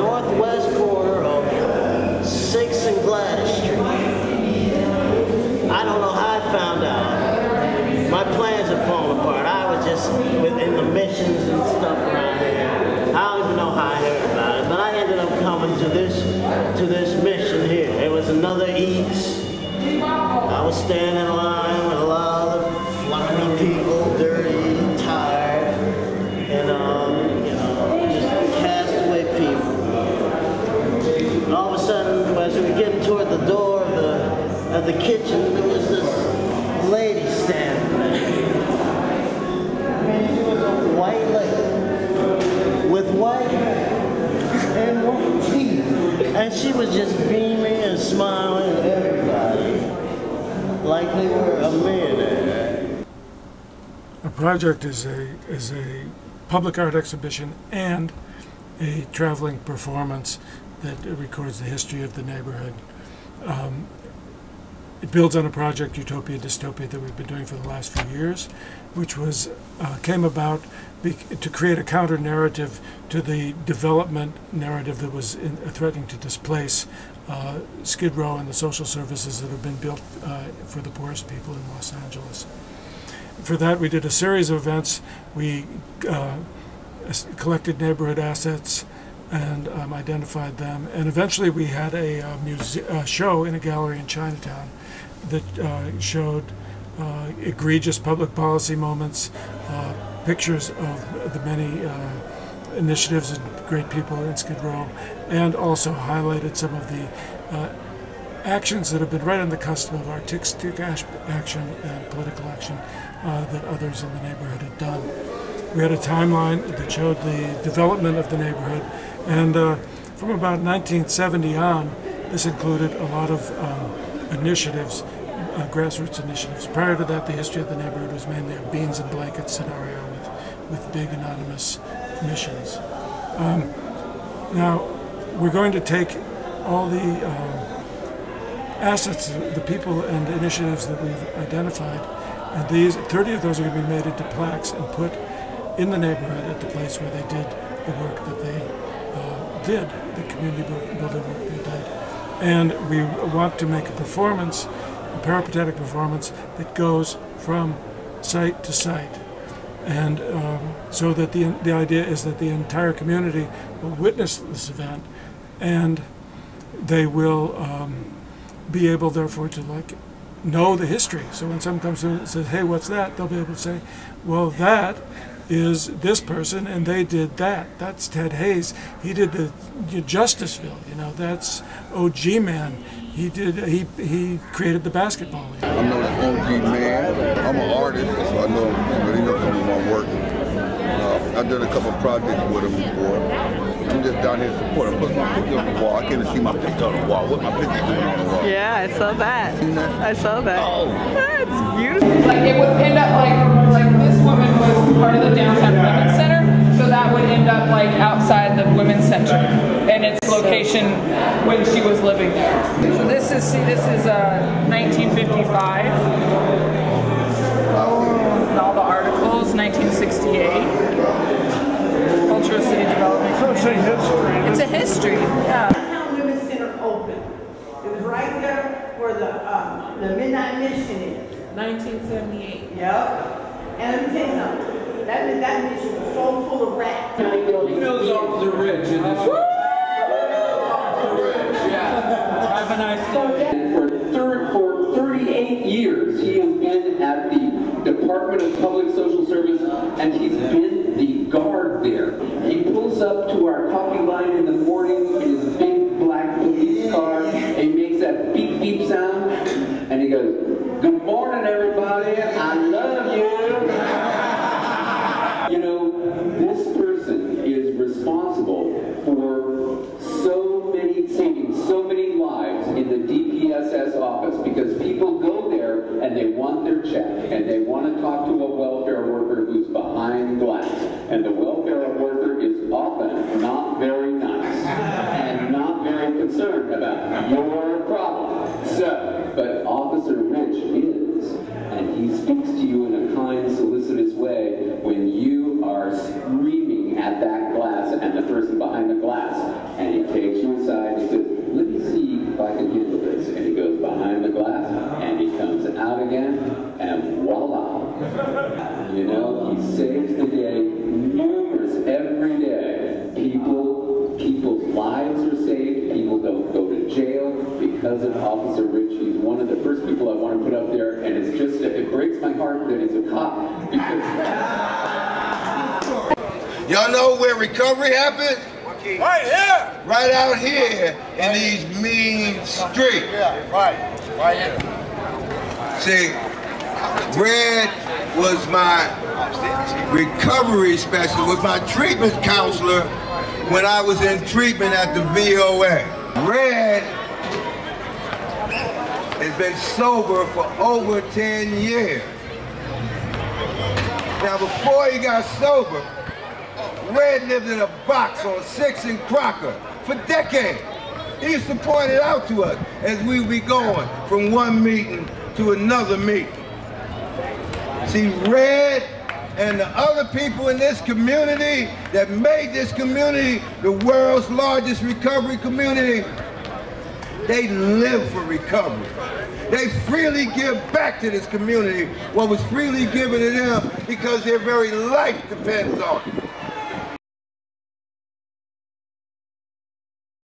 northwest corner of 6th and Gladys Street. I don't know how I found out. My plans had fallen apart. I was just within the missions and stuff around there. I don't even know how I heard about it, but I ended up coming to this mission here. It was another Eats. I was standing in line with a lot of floppy people, dirty, tired, and you know, just castaway people. All of a sudden, as we were getting toward the door of the kitchen, there was this lady standing there. And she was a white lady with white hair and white teeth. And she was just beaming and smiling at everybody like they were a millionaire. A project is a public art exhibition and a traveling performance that records the history of the neighborhood. It builds on a project, Utopia Dystopia, that we've been doing for the last few years, which was came about to create a counter-narrative to the development narrative that was threatening to displace Skid Row and the social services that have been built for the poorest people in Los Angeles. For that, we did a series of events. We collected neighborhood assets and identified them, and eventually we had a show in a gallery in Chinatown that showed egregious public policy moments, pictures of the many initiatives and great people in Skid Row, and also highlighted some of the actions that have been right on the cusp of artistic action and political action that others in the neighborhood had done. We had a timeline that showed the development of the neighborhood, and from about 1970 on, this included a lot of initiatives, grassroots initiatives. Prior to that, the history of the neighborhood was mainly a beans and blankets scenario with big anonymous missions. Now, we're going to take all the assets, the people and initiatives that we've identified, and 30 of those are going to be made into plaques and put in the neighborhood at the place where they did the work that they did, the community building work they did. And we want to make a performance, a peripatetic performance that goes from site to site. And so that the idea is that the entire community will witness this event, and they will be able, therefore, to know the history. So when someone comes and says, "Hey, what's that?" they'll be able to say, "Well, that is this person, and they did that. That's Ted Hayes. He did the Justiceville. You know, that's OG Man. He created the basketball league." I know the OG Man. I'm an artist, so I know some of my work. I've done a couple of projects with him before. I'm just down here supporting. Put my picture on the wall. I can't see my picture on the wall. What my picture doing on the wall? Yeah, I saw that. Seen that? I saw that. Oh, that's beautiful. Like it would end up like this woman was part of the downtown women's center, so that would end up like outside the women's center and its location when she was living there. So this is 1955. And all the articles, 1968. Cultural City Development. It's a history. Yeah. Downtown Women's Center opened. It was right there where the Midnight Mission is. 1978. Yep. And let me tell you something. That mission was so full of rats. Phil's off the ridge in this one. Have a nice day. For 38 years, he has been at the Department of Public Social Service, and he's been the guard there. He pulls up to our coffee line in the morning in his big black police car, and he makes that beep beep sound, and he goes, "Good morning, everybody. I love you." You know, this person is responsible for saving so many lives in the DPSS office, because people go there and they want their check and they want to talk to a welfare worker who's behind glass, and the welfare worker is often not very nice and not very concerned about your problem. So, but Officer Rich is, and he speaks to you in a kind, solicitous way when you are screaming at that glass and the person behind the glass, and he You know, he saves the day, numerous every day. People's lives are saved. People don't go to jail because of Officer Rich. He's one of the first people I want to put up there, and it's just, it breaks my heart that he's a cop because. Y'all know where recovery happens? Right here! Right out here in these mean streets. Yeah, right here. See, Red was my recovery specialist, was my treatment counselor when I was in treatment at the VOA. Red has been sober for over 10 years. Now, before he got sober, Red lived in a box on 6th and Crocker for decades. He used to point it out to us as we would be going from one meeting to another meeting. See, Red and the other people in this community that made this community the world's largest recovery community, they live for recovery. They freely give back to this community what was freely given to them because their very life depends on it.